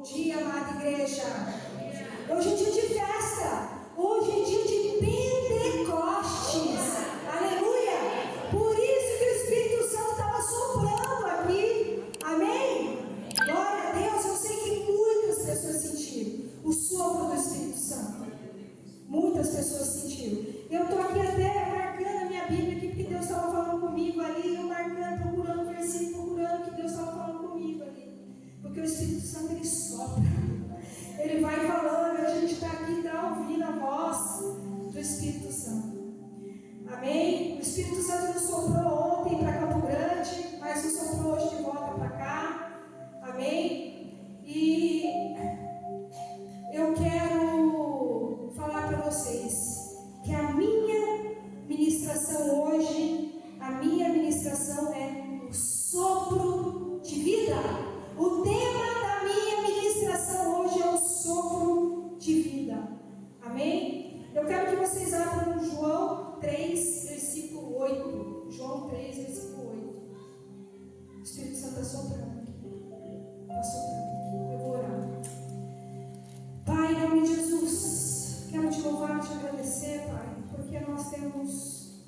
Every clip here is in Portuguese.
dia, amada igreja. Hoje é dia de festa. Hoje é dia de Pentecostes. Aleluia. Por isso que o Espírito Santo estava soprando aqui. Amém? Glória a Deus. Eu sei que muitas pessoas sentiram o sopro do Espírito Santo. Muitas pessoas sentiram. Eu estou aqui até marcando a minha Bíblia aqui, porque Deus estava falando comigo ali. Eu marcando, procurando o versículo, procurando que Deus estava falando comigo ali. Porque o Espírito Santo, ele sopra. Ele vai falando, a gente está aqui, está ouvindo a voz do Espírito Santo. Amém? O Espírito Santo nos soprou ontem para Campo Grande, mas nos soprou hoje de volta para cá. Amém? E eu quero falar para vocês que a minha ministração hoje, a minha ministração é o sopro de vida. O tema da minha ministração hoje é o sopro de vida. Amém? Eu quero que vocês abram no João 3, versículo 8. João 3, versículo 8. O Espírito Santo está soprando aqui. Está soprando aqui. Eu vou orar. Pai, em nome de Jesus, quero te louvar e te agradecer, Pai, porque nós temos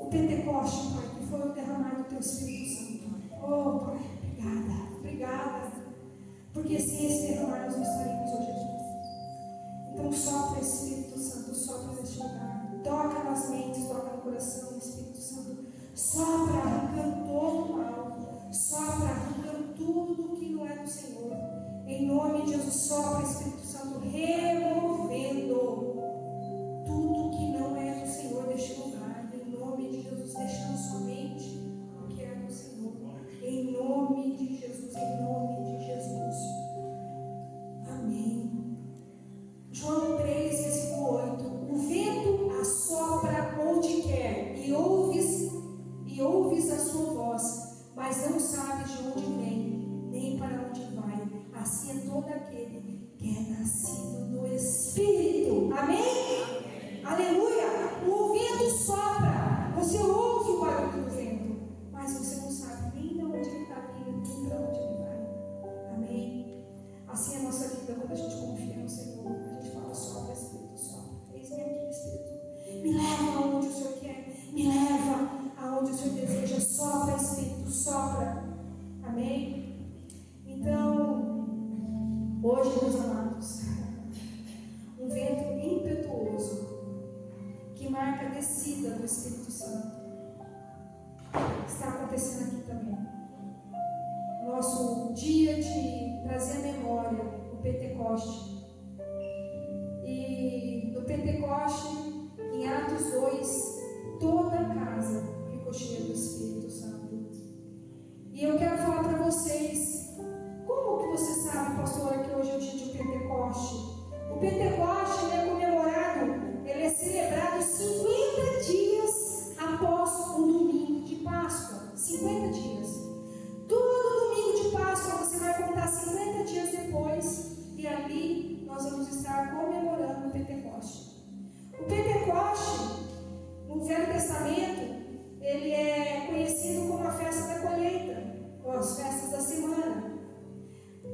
o Pentecoste, Pai, que foi o derramado do Teu Espírito Santo. Oh, Pai, obrigada, porque sem esse derramar nós não estaríamos hoje aqui. Então sopra, Espírito Santo, sopra neste lugar, toca nas mentes, toca no coração, Espírito Santo, sopra arrancando todo o mal, sopra arrancando tudo que não é do Senhor, em nome de Jesus. Sopra, Espírito Santo, removendo tudo que não é do Senhor deste lugar, em nome de Jesus, deixando somente o que é do Senhor, em nome de Jesus, em nome de Jesus. Amém. João 3, versículo 8. O vento assopra onde quer, e ouves a sua voz, mas não sabes de onde vem, nem para onde vai. Assim é todo aquele que é nascido do Espírito. Amém? Aleluia. O vento sopra, você ouve o barulho do vento, mas você não sabe nem de onde ele está vindo, nem para onde ele vai. Amém? Assim é a nossa vida quando a gente confia no Senhor. A gente fala: sopra, Espírito, sopra. Eis-me aqui, Espírito. Me leva aonde o Senhor quer. Me leva aonde o Senhor deseja. Sopra, Espírito, sopra. Amém? Então, hoje, meus amados, um vento impetuoso que marca a descida do Espírito Santo está acontecendo aqui também. Nosso dia de trazer à memória o Pentecoste. E no Pentecoste, em Atos 2, toda a casa ficou cheia do Espírito Santo. E eu quero falar para vocês, como que você sabe, pastor, que hoje é o dia de Pentecoste? O Pentecoste é comemorado, ele é celebrado 50 dias após o domingo de Páscoa. 50 dias. Todo domingo de Páscoa você vai contar 50 dias depois, e ali nós vamos estar comemorando o Pentecoste. O Pentecoste, no Velho Testamento, ele é conhecido como a festa da colheita, ou as festas da semana,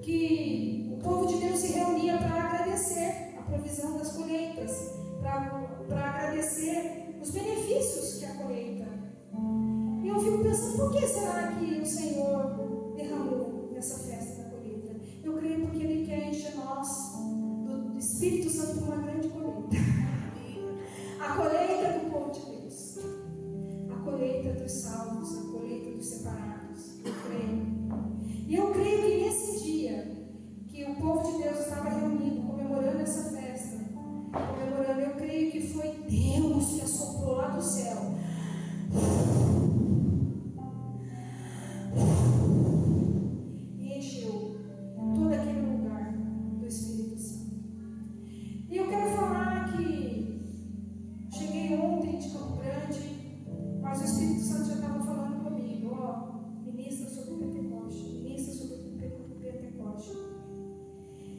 que o povo de Deus se reunia para agradecer a provisão das colheitas, para agradecer os benefícios que a colheita. E eu fico pensando, por que será que o Senhor derramou nessa festa da colheita? Eu creio porque Ele quer encher nós do Espírito Santo para uma grande colheita. A colheita do povo de Deus, a colheita dos salvos, a colheita dos separados. Eu creio. E eu creio que nesse dia que o povo de Deus estava reunido, comemorando essa festa, eu creio que foi Deus que assoprou lá do céu. E encheu todo aquele lugar do Espírito Santo. E eu quero falar que cheguei ontem de Campo Grande, mas o Espírito Santo já estava falando comigo, ministra sobre o Pentecoste, ministra sobre o Pentecoste.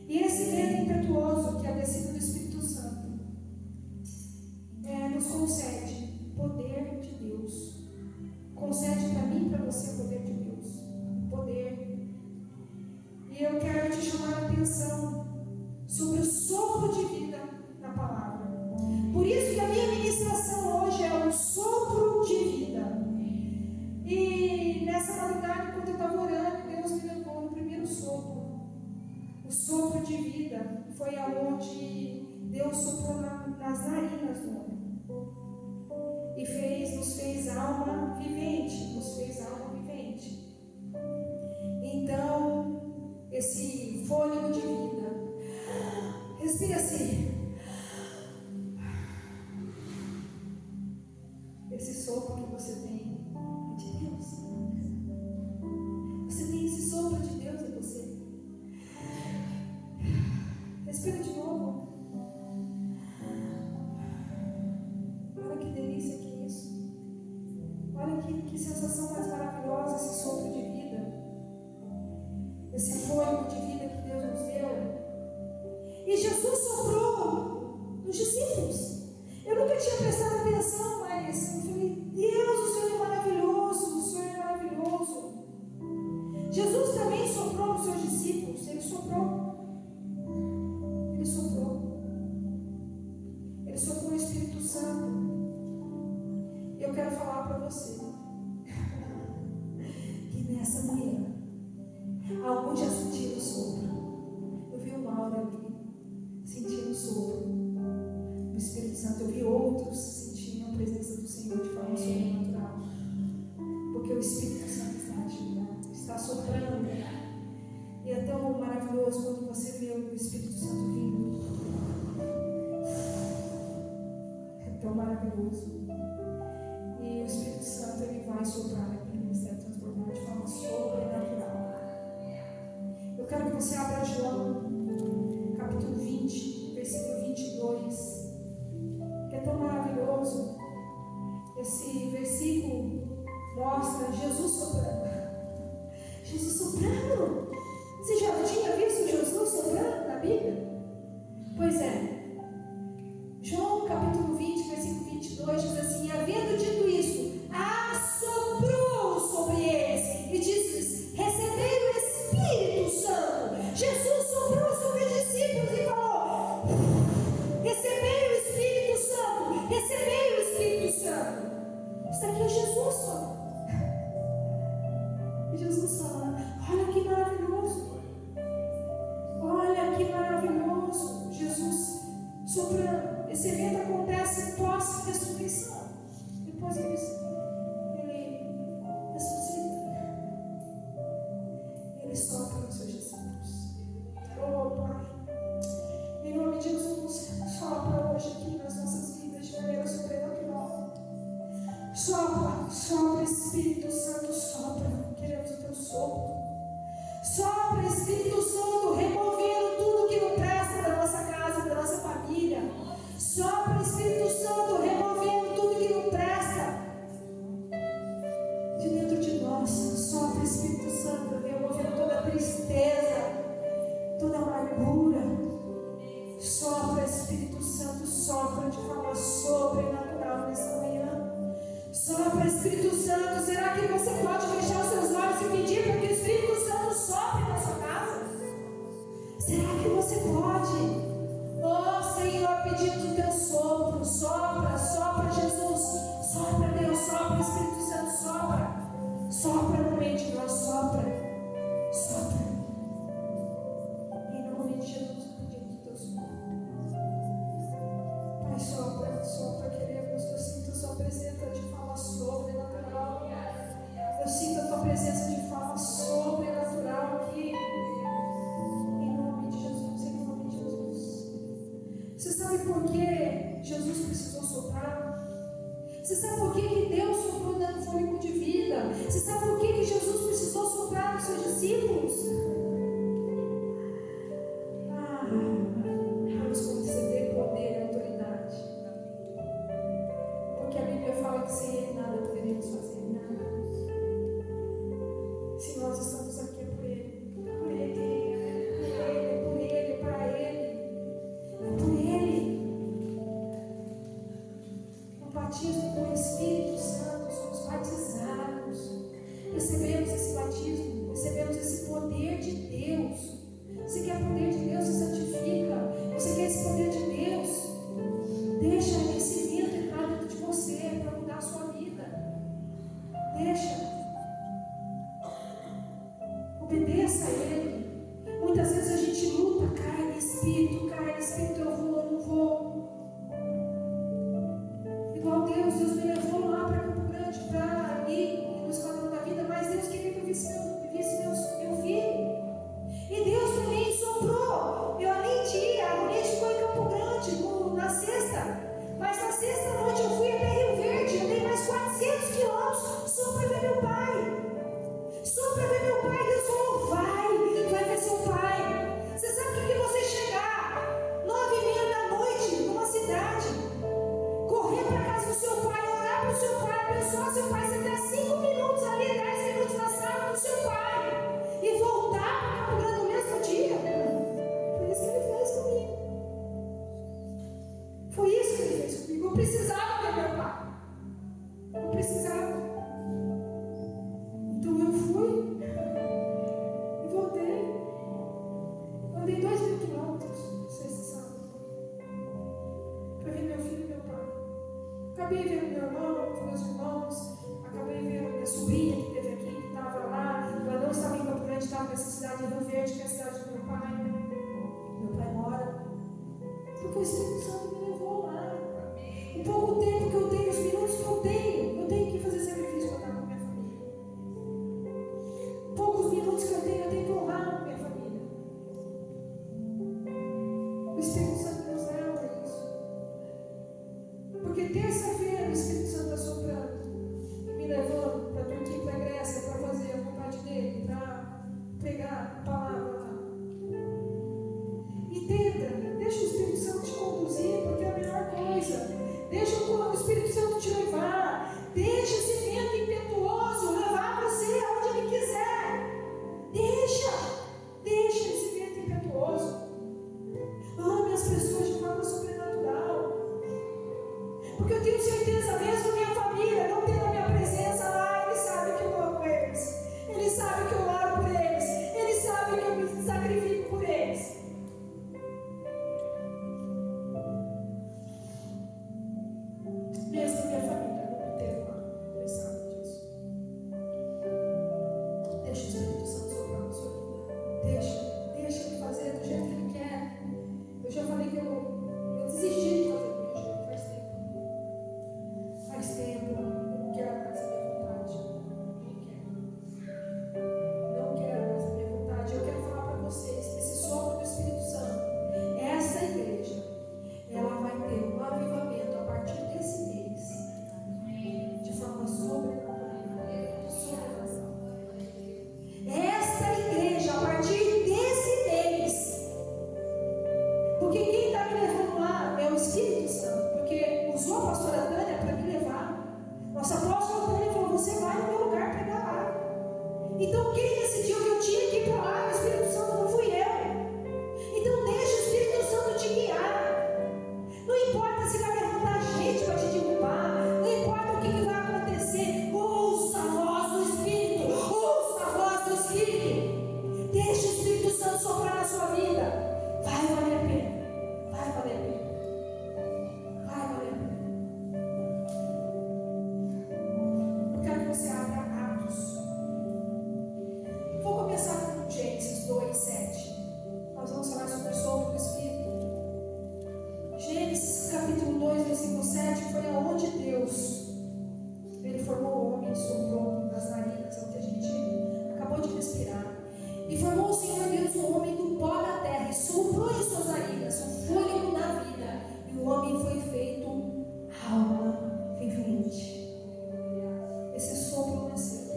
E esse vento impetuoso que é a descida do Espírito Santo nos concede poder de Deus. Concede para mim e para você o poder de Deus. O poder. E eu quero isso que a minha ministração hoje é um sopro de vida. E nessa madrugada, enquanto eu estava orando, Deus me levou no primeiro sopro. O sopro de vida foi aonde Deus soprou nas narinas do homem. E nos fez alma vivente. Então, esse fôlego de vida, respira assim. Esse sopro que você tem é de Deus. Você tem esse sopro de Deus em você. Respira de novo. Olha que delícia que é isso. Olha que sensação mais maravilhosa esse sopro de vida. Esse fôlego de vida que Deus nos deu. E Jesus soprou nos discípulos. Eu nunca tinha prestado atenção, mas eu falei, Deus, o Senhor é maravilhoso, o Senhor é maravilhoso. Jesus também soprou nos seus discípulos. Ele soprou o Espírito Santo. E eu quero falar para você que nessa manhã alguns já sentiram o sopro. Eu vi o Mauro ali sentindo o sopro do Espírito Santo. Eu vi outros sentindo a presença do Senhor de forma sobrenatural, porque o Espírito Santo está agindo, está soprando. E é tão maravilhoso quando você vê o Espírito Santo vindo. Tão maravilhoso. E o Espírito Santo, ele vai soprar aqui no Ministério Transformar de forma sobrenatural. Eu quero que você abra João capítulo 20, versículo 22, que é tão maravilhoso. Esse versículo mostra Jesus soprando. Jesus soprando. Você já tinha visto Jesus soprando na Bíblia? Pois é. João capítulo 20, versículo 22 diz assim: e havendo dito isso, assoprou sobre eles e disse-lhes: recebei o Espírito Santo. Jesus soprou sobre os discípulos e falou: recebei o Espírito Santo, recebei o Espírito Santo. Isso aqui é Jesus falando. Jesus falando. Olha que maravilhoso. Olha que maravilhoso. Jesus soprando. Esse evento acontece pós-ressurreição. Depois ele ressuscita. Ele sopra nos seus discípulos. Oh, Pai, em nome de Jesus, sopra hoje aqui nas nossas vidas de maneira sobrenatural. Sopra, Espírito Santo, sopra. Queremos o teu sopro. Sopra, Espírito Santo, removendo tudo que não presta da nossa casa, da nossa família. Sopra, Espírito Santo, removendo tudo que não presta de dentro de nós. Sopra, Espírito Santo, removendo toda tristeza, toda amargura. Sopra, Espírito Santo, sopra de forma sobrenatural nesta manhã. Sopra, Espírito Santo. Será que você pode fechar os seus olhos e pedir para que o Espírito Santo sopre na sua casa? Será que você pode? Oh Senhor, pedimos o teu sopro. Sopra, sopra, Jesus. Sopra, Deus, sopra, Espírito Santo, sopra. Sopra no meio de nós, sopra. Sopra. Em nome de Jesus, pedimos o teu sopro. Pai, sopra, sopra, queremos. Eu sinto a sua presença de forma sobrenatural. Eu sinto a tua presença de forma sobrenatural aqui. Você sabe por que Jesus precisou soprar? Você sabe por que Deus soprou dando fôlego de vida? Você sabe por que Jesus precisou soprar nos seus discípulos? Vamos conceder poder e autoridade. Porque a Bíblia fala que sem Ele nada poderíamos fazer, nada. Se nós estamos aqui é por Ele. Por Ele, para Ele. Por Ele. No batismo com o Espírito Santo, somos batizados. Recebemos esse batismo, recebemos esse poder de Deus. Você quer poder de Deus? Se santifica. Você quer esse poder de Deus? Deixa esse obedeça a Ele. Muitas vezes a gente luta, carne, espírito, eu vou, eu não vou. Igual Deus me levou lá para Campo Grande, para ir no Esquadrão da Vida, mas Deus queria que eu visse meu filho. E Deus também soprou. Eu além de ir, a Ronete ficou em Campo Grande na sexta. Mas na sexta noite eu fui até Rio Verde. Eu dei mais 400 quilômetros só para ver meu pai. Só para ver meu pai. Deus falou, vai ver seu pai. Você sabe o que você chegar 9h30 da noite numa cidade, correr para casa do seu pai, orar para o seu pai, abençoar seu pai, você der 5 minutos ali, 10 minutos na sala do seu pai e voltar para Campo Grande no mesmo dia. Foi isso que ele fez comigo. Foi isso que ele fez comigo. Eu precisava ver meu pai. Eu precisava. Então eu fui e voltei. Andei 2.000 quilômetros, sexta e sábado, para ver meu filho e meu pai. Acabei vendo meu irmão, os meus irmãos. Acabei vendo minha sobrinha que esteve aqui, que estava lá. Ela não estava em Campo Grande, estava nessa cidade de Rio Verde, que é a cidade do meu pai. Meu pai mora. Porque o Espírito Santo me levou lá. O pouco tempo que eu tenho, os minutos que eu tenho que fazer sacrifício para estar com a minha família. Poucos minutos que eu tenho que honrar a minha família. O Espírito Santo nos leva a isso. Porque terça-feira o Espírito Santo está soprando e me levando para Turquia e para a Grécia para fazer a vontade dele, para pregar a palavra lá. Entenda, deixa o Espírito Santo te conduzir, porque é a melhor coisa. Deixa o Espírito Santo te levar. Deixa esse vento impetuoso levar você aonde ele quiser. Deixa esse vento impetuoso. Ame as pessoas de forma sobrenatural. Porque eu tenho certeza, mesmo minha família não tendo a minha presença lá, ele sabe que eu amo eles. Ele sabe que eu oro por eles. Ele sabe que eu me sacrifico por eles. Mesmo minha família não me teve lá. Ele sabe disso. Deixa o Espírito Santo soprar na sua vida. Deixa ele fazer do jeito que ele quer. Eu já falei que eu desisti de fazer do meu jeito faz tempo. Faz tempo. Eu não quero mais a minha vontade. Não quero mais a minha vontade. Eu quero falar para vocês que esse sopro do Espírito Santo, essa igreja, ela vai ter um avivamento a partir desse mês. De forma sobrenatural. Esta igreja, a partir desse mês, porque quem está me levando lá é o Espírito Santo, porque usou a pastora Tânia para me levar. Nossa apóstola Tânia falou: você vai no meu lugar pregar lá. Então quem decidiu que eu tinha que ir para lá? O Espírito Santo, não fui eu. Então deixa o Espírito Santo te guiar. Não importa se vai levantar gente para te derrubar. Não importa o que vai acontecer. Ouça a voz do Espírito. Ouça a voz do Espírito. Deixa o Espírito Santo soprar na sua vida. Vai valer a pena. Vai valer a pena. Vai valer a pena. Eu quero que você abra Atos. Vou começar com Gênesis 2:7. Nós vamos falar sobre o sopro do Espírito. Gênesis capítulo 2, versículo 7, foi aonde Deus, ele formou o homem, soprou nas narinas, é o que a gente acabou de respirar. E formou o Senhor Deus o homem do pó da terra, e soprou em suas narinas o fôlego da vida, e o homem foi feito alma vivente. Esse sopro nasceu.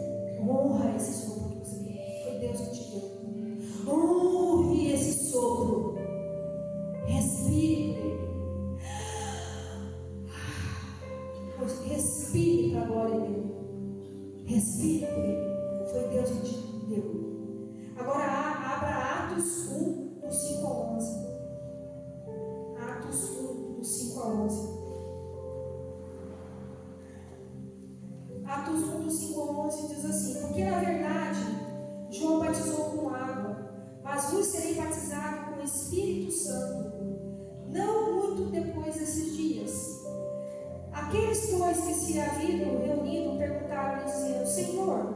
Honra esse sopro que você tem. Foi Deus que te deu. Honre esse sopro. Respire por ele. Respire para a glória dele. Respire por ele. Foi Deus que te deu. Agora abra Atos 1, do 5 a 11. Atos 1, do 5 a 11. Atos 1, do 5 a 11 diz assim: porque na verdade João batizou com água, mas vos serei batizado com o Espírito Santo, não muito depois desses dias. Aqueles, pois, que se haviam reunido perguntaram-lhe, dizendo: Senhor,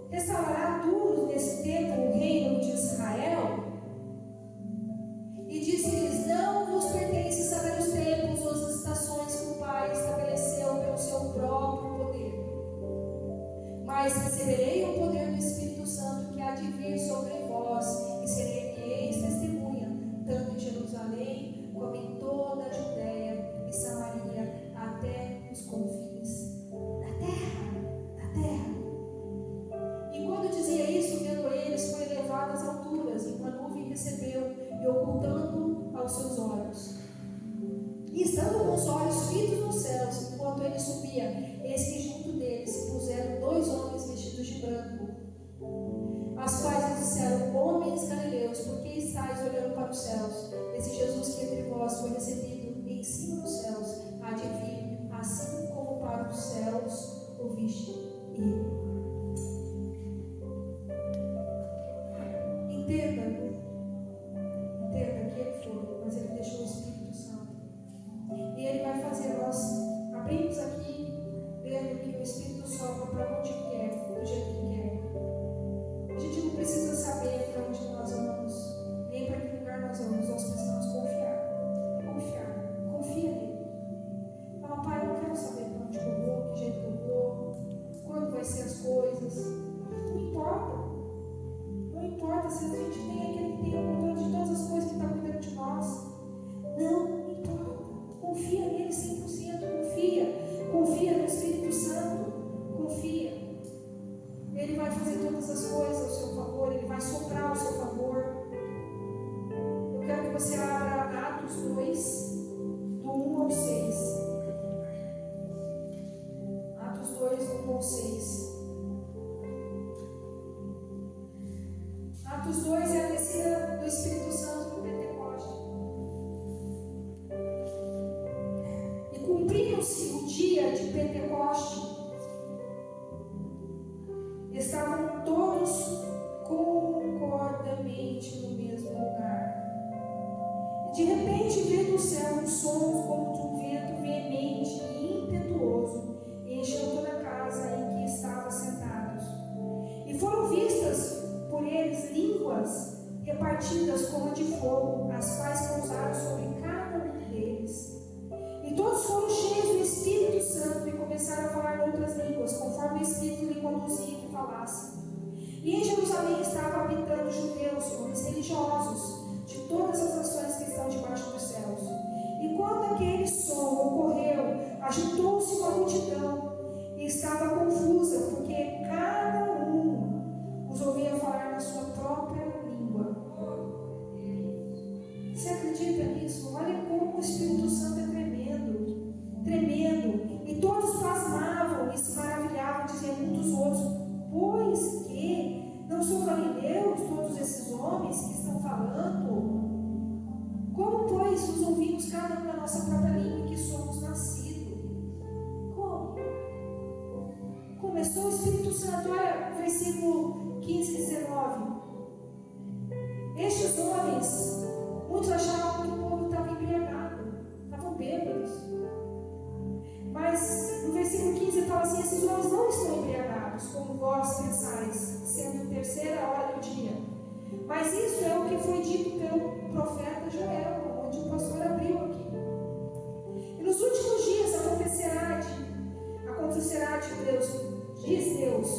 restaurará tudo nesse tempo o reino de Israel? E disse-lhes: não vos pertence saber os tempos ou as estações que o Pai estabeleceu pelo seu próprio poder. Mas receberei o poder do Espírito Santo que há de vir sobre vós, e sereis testemunha, tanto em Jerusalém, como em toda a Judéia e Samaria, até os confins da terra. E quando dizia isso, vendo eles, foi elevado às alturas, e uma nuvem recebeu, e ocultando aos seus olhos. E estando com os olhos fitos nos céus, enquanto ele subia, eis que junto dele se puseram 2 homens vestidos de branco, as quais lhe disseram: homens galileus, por que estáis olhando para os céus? Esse Jesus que entre vós foi recebido em cima dos céus, há de vir, assim como para os céus o viste ele. Entenda que ele foi, mas ele deixou o Espírito Santo. E ele vai fazer nós abrirmos aqui, vendo que o Espírito sopra para onde quer, do jeito que quer. A gente não precisa saber para onde nós vamos, nem para que lugar nós vamos. Nós precisamos confia nele. Fala: pai, eu não quero saber para onde eu vou, que jeito que eu vou, quando vai ser as coisas. Não importa. Não importa se a gente tem aquele que tem o controle de todas as coisas que está cuidando de nós. Não importa. Confia nele 100%. Confia no Espírito Santo. Confia. Ele vai fazer todas as coisas ao seu favor. Ele vai soprar ao seu favor. Eu quero que você abra Atos 2, do 1 ao 6. Atos 2, do 1 ao 6. Atos 2 é a descida do Espírito Santo no Pentecoste. E cumprindo-se o dia de Pentecoste, estavam todos concordantemente no mesmo lugar. E de repente veio do céu um som como de um vento veemente e impetuoso, e encheu toda a casa em que estavam sentados. E foram vistas por eles línguas repartidas como de fogo, as quais pousaram sobre cada um deles. E todos foram cheios do Espírito Santo e começaram a falar outras línguas, conforme o Espírito lhe conduzia que falasse. E em Jerusalém estavam habitando judeus, homens religiosos, de todas as nações que estão debaixo dos céus. E quando aquele som ocorreu, ajuntou-se uma multidão, e estava confusa, porque cada um os ouvia falar na sua própria língua. Você acredita nisso? Olha como o Espírito Santo é tremendo. Tremendo. E todos pasmavam e se maravilhavam, dizendo uns dos outros: pois que não são galileus todos esses homens que estão falando? Como, pois, os ouvimos cada um na nossa própria língua que somos nascidos? Como? Começou o Espírito Santo. Olha, versículo 15 e 19. Estes homens, muitos achavam que o povo estava embriagado, estavam bêbados. Mas no versículo 15 fala assim: esses homens não estão embriagados, como vós pensais, sendo 3ª hora do dia. Mas isso é o que foi dito pelo profeta Joel, onde o pastor abriu aqui. E nos últimos dias acontecerá de Deus, diz Deus,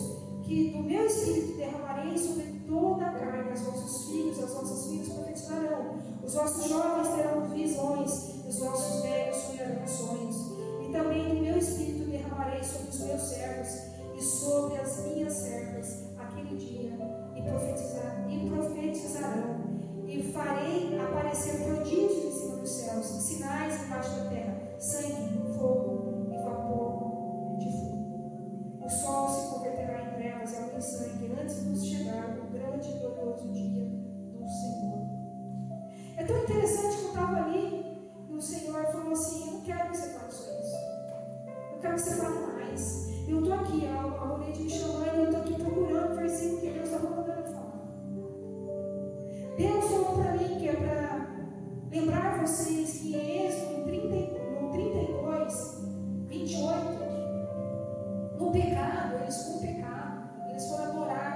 que do meu Espírito derramarei sobre toda a carne. Os vossos filhos, as vossas filhas profetizarão, os vossos jovens terão visões, e os vossos velhos sonharão sonhos. E também do meu Espírito derramarei sobre os meus servos e sobre as minhas servas aquele dia, e profetizarão, e farei aparecer prodígios em cima dos céus, e sinais embaixo da terra, sangue, fogo e vapor de fogo. O sol se converterá em trevas e água em sangue, antes de nos chegar o grande e glorioso dia do Senhor. É tão interessante que eu estava ali e o Senhor falou assim: eu não quero que você fale só isso, eu quero que você fale mais. Eu estou aqui, a Aureide me chamando, eu estou aqui procurando o versículo que Deus estava mandando eu falar. Deus falou para mim que é para lembrar vocês que em Êxodo, no 32, 28, no pecado, eles foram adorar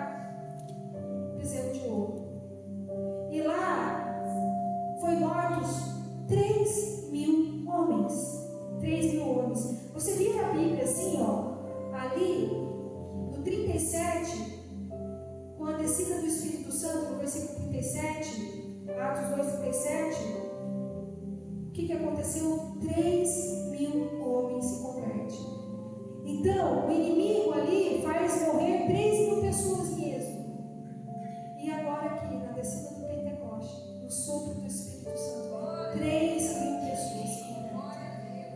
Então, o inimigo ali faz morrer 3.000 pessoas em Êxodo. E agora aqui, na descida do Pentecoste, no sopro do Espírito Santo, 3.000 pessoas se convertem.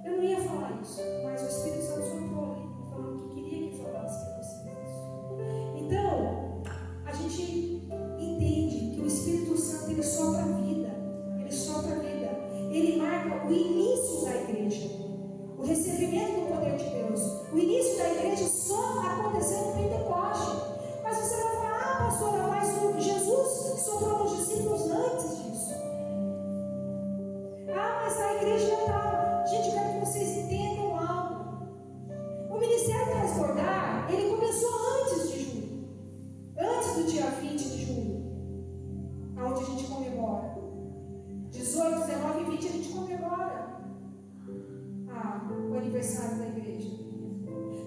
Eu não ia falar isso, mas o Espírito Santo soprou ali, falando que queria que falasse para vocês isso. Então, a gente entende que o Espírito Santo, ele sopra a vida. Ele sopra a vida. Ele marca o início da igreja. O recebimento do poder de Deus. O início da igreja só aconteceu no Pentecoste. Mas você vai falar, pastora, mas Jesus soprou nos discípulos antes disso. Mas a igreja já estava. Gente, eu quero que vocês entendam algo. O ministério Transbordar, ele começou antes de julho. Antes do dia 20 de julho. Onde a gente comemora. 18, 19 e 20 a gente comemora o aniversário da igreja.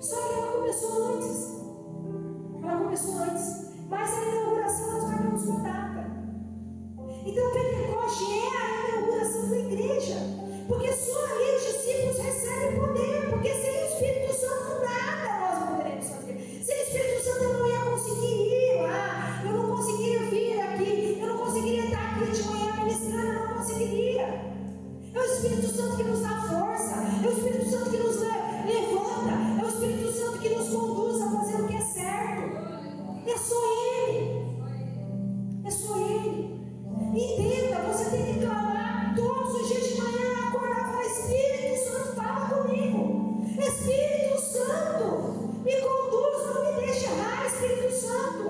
Só que ela começou antes. Mas a inauguração nós marcamos uma data. Então o Pentecoste é a inauguração da igreja. Porque só ali os discípulos recebem poder. Porque sem o Espírito Santo nada nós não poderemos fazer. Sem o Espírito Santo eu não ia conseguir ir lá. Eu não conseguiria vir aqui. Eu não conseguiria estar aqui de manhã ministrando. Eu não conseguiria. É o Espírito Santo que nos dá força. É o Espírito Santo que nos levanta. É o Espírito Santo que nos conduz a fazer o que é certo. É só Ele. É só Ele. Entenda, você tem que clamar todos os dias de manhã, acordar e falar: Espírito Santo, fala comigo. Espírito Santo, me conduz, não me deixe errar, Espírito Santo.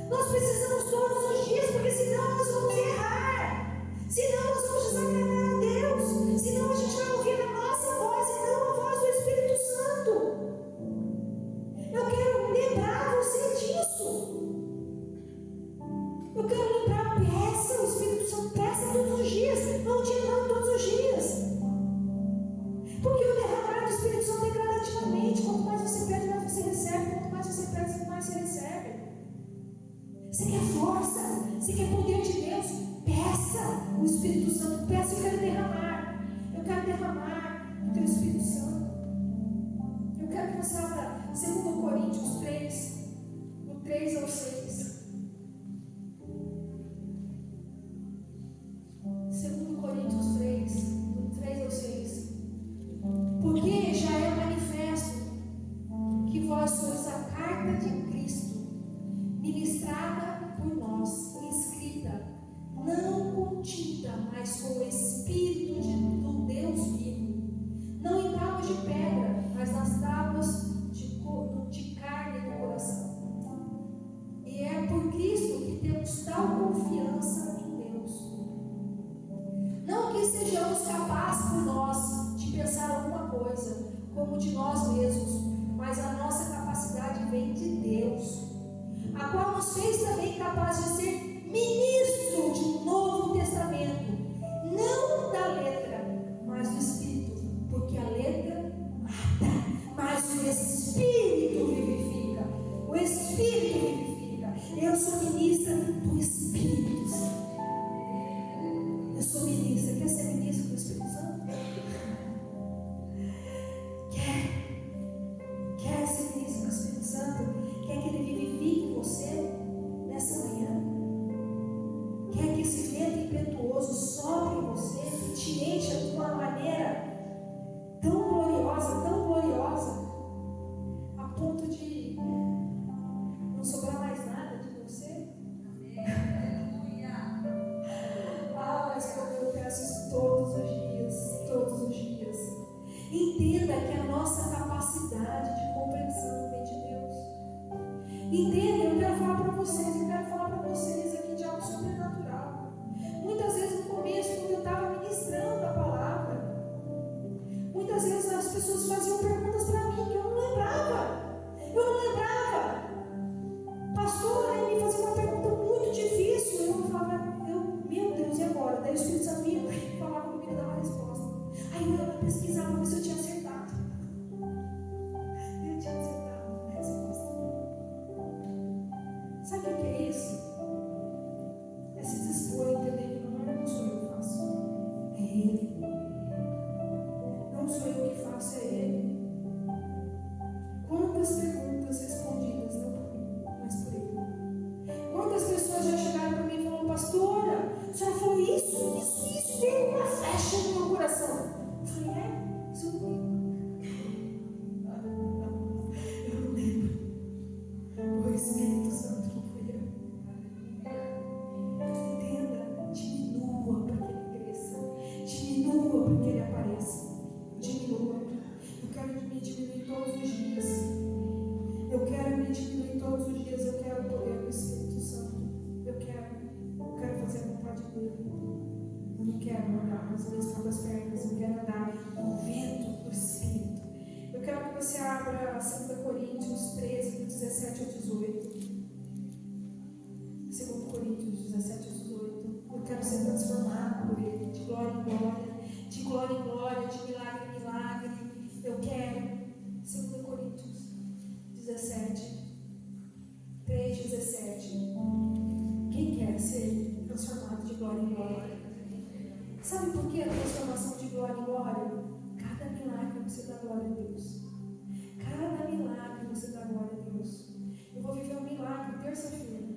Nós precisamos todos os dias, porque senão nós vamos errar. Senão nós vamos desagradar a Deus. Senão a gente vai ouvir a nossa voz e não a voz do Espírito Santo. Eu quero lembrar você disso. Eu quero lembrar, peça, o Espírito Santo peça todos os dias. Não um dia não, todos os dias. Porque o derramar do Espírito Santo é gradativamente. Quanto mais você pede, mais você recebe. Quanto mais você pede, mais você recebe. Você quer força? Você quer poder de Deus? Peça o Espírito Santo. Peça, eu quero derramar. Eu quero derramar o teu Espírito Santo. Eu quero que você abra 2 Coríntios 3, do 3 ao 6. 2 Coríntios 3, do 3 ao 6. Porque já é manifesto que vós sois a carta de Cristo, ministrada por nós, escrita, não com tinta, mas com o Espírito do Deus vivo, não em tábuas de pedra, mas nas tábuas de carne do coração. E é por Cristo que temos tal confiança em Deus. Não que sejamos capazes por nós de pensar alguma coisa como de nós mesmos, mas a nossa capacidade vem de Deus, a qual nos fez também capazes de ser ministro de um novo testamento, não da letra, mas do Espírito, porque a letra mata, mas o Espírito vivifica. O Espírito vivifica. Eu sou ministra do Espírito Santo. Eu sou ministra. Quer ser ministra do Espírito Santo? Quer ser ministro do Espírito Santo? Quer que ele vivifique você nessa manhã? Quer que esse vento impetuoso sopre em você e te encha de uma maneira tão gloriosa, a ponto de não sobrar mais nada de você? Mas como eu peço isso todos os dias. Entenda que a nossa capacidade de compreensão vem de Deus. Entenda, eu quero falar para vocês aqui de algo sobrenatural. Muitas vezes no começo, quando eu estava ministrando a palavra, muitas vezes as pessoas faziam perguntas para mim que eu não lembrava. Pastora, ele me fazia uma pergunta muito difícil. Eu falava, meu Deus, e agora? Daí o Espírito Santo vinha e falava comigo e dava a resposta. Aí eu ia pesquisar para ver se eu tinha acertado. Eu tinha acertado a resposta. Sabe o que é isso? É se dispor a entender que não sou eu que faço, é Ele. Não sou eu que faço, é Ele. me diminuir todos os dias. Eu quero o poder do Espírito Santo. Eu quero fazer a vontade dele. Eu não quero andar nas minhas próprias pernas. Eu quero andar no vento do Espírito. Eu quero que você abra 2 Coríntios 13, do 17 ao 18. 2 Coríntios 17 ao 18. Eu quero ser transformado por ele, de glória em glória, de glória em glória, de milagre em milagre. Eu quero. 2 Coríntios 17, 3, 17. Quem quer ser transformado de glória em glória? Sabe por que a transformação de glória em glória? Cada milagre você dá glória a Deus. Cada milagre você dá glória a Deus. Eu vou viver um milagre terça-feira.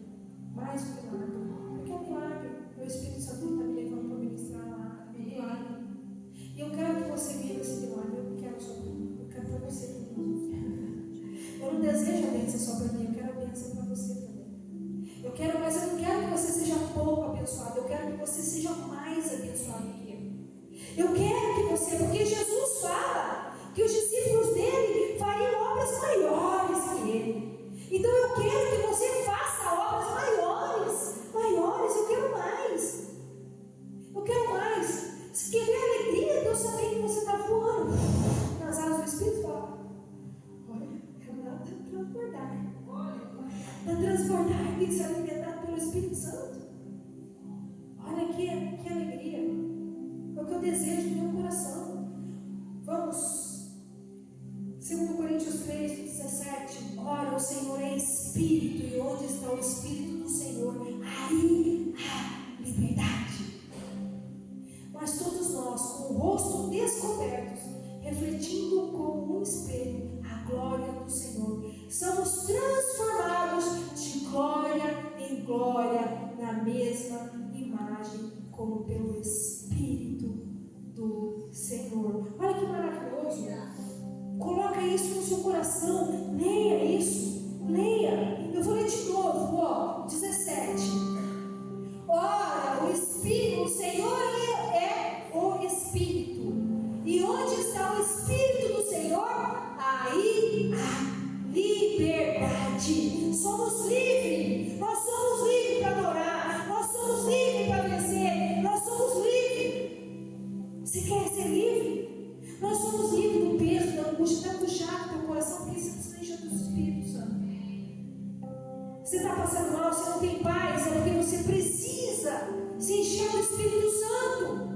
Mais um milagre. Porque é um milagre. O Espírito Santo está me levando para ministrar lá. É um milagre. E eu quero que você viva esse milagre. Eu quero só para mim. Eu quero para você também. Eu não desejo a bênção só para mim. Eu quero a bênção para você também. Mas eu não quero que você seja pouco abençoado. Eu quero que você seja mais abençoado que eu. Eu quero que você, porque Jesus fala que os discípulos dele fariam obras maiores que ele. Então eu quero que você faça obras maiores. Eu quero mais. Eu quero mais. Você quer ver a alegria de eu saber que você está voando nas asas do Espírito? Fala, olha, eu nada transbordar. Para transbordar e ser alimentado pelo Espírito Santo. Olha que alegria. É o que eu desejo no meu coração. Vamos. 2 Coríntios 3, 17. Ora, o Senhor é Espírito, e onde está o Espírito do Senhor, aí há liberdade. Mas todos nós, com o rosto descobertos, refletindo como um espelho a glória do Senhor, somos transformados de glória em glória na mesma imagem, como pelo Espírito do Senhor. Olha que maravilhoso. Coloca isso no seu coração. Leia isso. Leia. Eu vou ler de novo. 17. Ora, o Espírito, o Senhor é o Espírito. E onde está o Espírito do Senhor, aí há liberdade. Somos livres. Nós somos livres para adorar. Nós somos livres para vencer. Nós somos livres. Você quer ser livre? Nós somos livres do peso, da angústia. Está puxado teu coração, porque você precisa encher do Espírito Santo. Você está passando mal, você não tem paz, é porque você precisa se encher do Espírito Santo.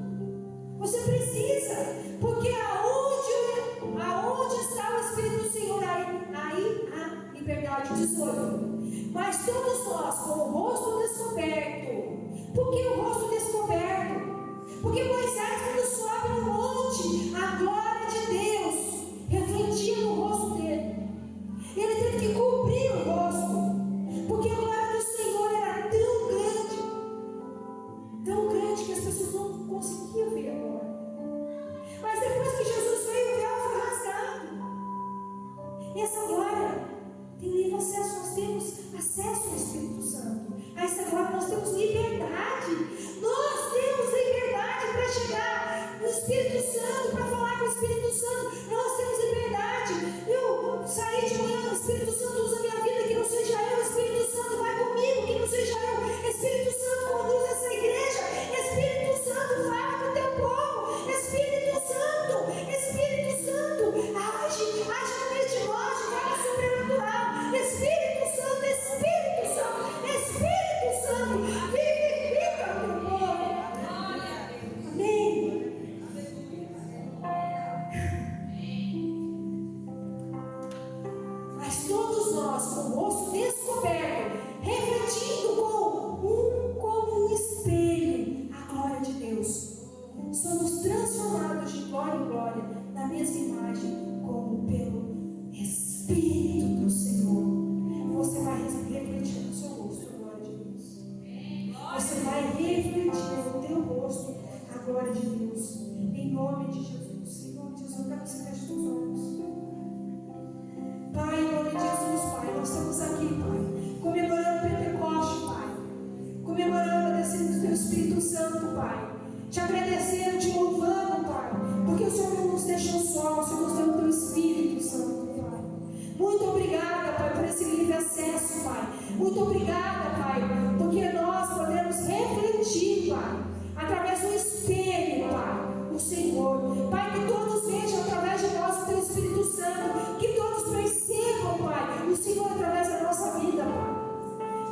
Você precisa, porque aonde está o Espírito do Senhor, aí há liberdade. 18. Mas todos nós, com o rosto descoberto. Por que o rosto descoberto? Porque Moisés, quando sobe no monte, a glória de Deus refletia no rosto dele. Ele teve que cobrir o rosto, porque a glória do Senhor era tão grande que as pessoas não conseguiam ver a glória. Mas depois que Jesus veio, o véu foi rasgado. E essa glória tem livre acesso. Nós temos acesso ao Espírito Santo. A essa glória nós temos liberdade. Nós temos liberdade para chegar no Espírito Santo, para falar com o Espírito Santo. Nós temos liberdade. Eu saí de manhã, o Espírito Santo usa a minha vida, que não seja eu. O Espírito Santo vai comigo, que não seja eu. Espírito Santo conduz essa igreja. Espírito Santo fala com o teu povo. Espírito Santo, age no meio de nós, de forma sobrenatural. Espírito Santo, vivifica o teu povo. Amém. Mas todos nós, com o rosto descoberto, refletindo como um espelho a glória de Deus, somos transformados de glória em glória na mesma imagem, como pelo Espírito do Senhor. Você vai refletir no seu rosto a glória de Deus. Você vai refletir no teu rosto a glória de Deus. Em nome de Jesus. Em nome de Jesus, eu quero que você feche os olhos. Pai, em nome de Jesus, Pai, nós estamos aqui, Pai, com Muito obrigada, Pai, porque nós podemos refletir, Pai, através do espelho, Pai, o Senhor. Pai, que todos vejam através de nós o Teu Espírito Santo, que todos percebam, Pai, o Senhor através da nossa vida, Pai.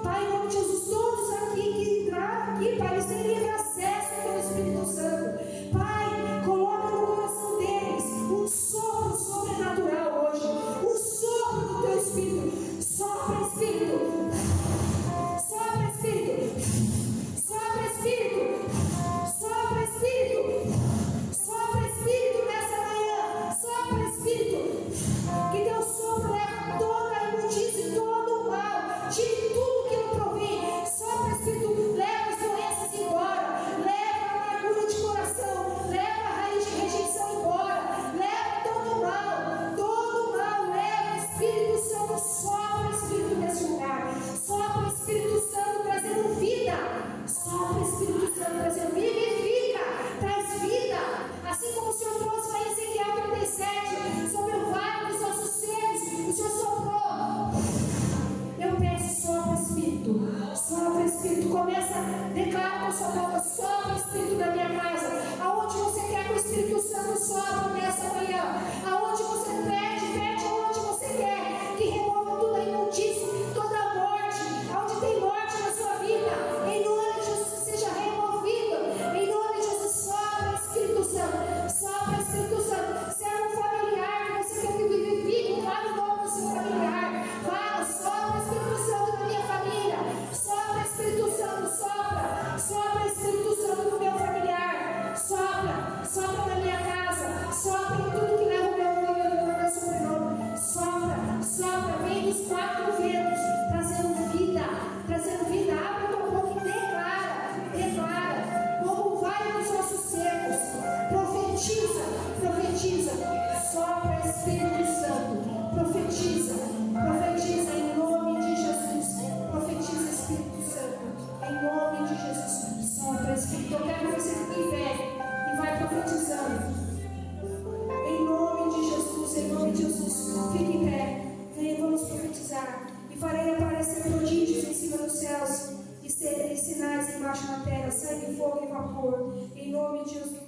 Pai, em nome de Jesus, todos aqui que entraram aqui, Pai, eles têm livre acesso ao Teu Espírito Santo. Pai, coloca no coração deles um sopro sobrenatural hoje, um sopro do Teu Espírito. Sopra, Espírito. Sopra, Espírito. Sopra, Espírito. Sopra, Espírito. Sopra, Espírito, nessa manhã. Sopra, Espírito. Que Teu sopro leva toda a imundícia e todo o mal. Tire tudo que não provém. Sopra, Espírito. Leva as doenças embora. Leva a amargura de coração. Leva a raiz de rejeição embora. Leva todo o mal. Todo o mal. Leva, Espírito Santo. Sopra, Espírito, nesse lugar. Sopra, Espírito Santo, trazendo vida. Sopra, Espírito Santo, trazendo vida. Vivifica. Traz vida. Assim como o Senhor trouxe lá em Ezequiel 37, sobre o vale dos nossos seres, o Senhor soprou. Eu peço, sopra, Espírito. Sopra, Espírito. Começa a declarar com sua boca. Sopra, Espírito, na minha casa. Aonde você quer que o Espírito Santo sopra nessa manhã. Aonde você pede aonde você quer. Que remova toda a imundícia, toda a morte. Aonde tem morte na sua vida. Em nome de Jesus, seja removido. Em nome de Jesus, sopra, Espírito Santo. Sopra, Espírito Santo. Se é um familiar que você quer que vive, fala o nome do seu familiar. Fala, sopra, Espírito Santo, na minha família. Sopra, Espírito Santo, sopra. Sopra, Espírito Santo, no meu familiar. Sopra, sopra na minha casa. Sopra em tudo que leva o meu nome e o meu sobrenome. Sopra, sopra, vem dos quatro ventos, trazendo vida. Trazendo vida. Abre o teu boca e declara. Como vai nos nossos secos. Profetiza, profetiza. Sopra, Espírito Santo. Profetiza, profetiza em nome de Jesus. Profetiza, Espírito Santo. Em nome de Jesus. Sopra, Espírito. Eu quero que você fique em pé e vai profetizando. Em nome de Jesus, em nome de Jesus. Fique em pé. Venha, vamos profetizar. E farei aparecer prodígios em cima dos céus e sinais embaixo na terra, sangue, fogo e vapor. Em nome de Jesus.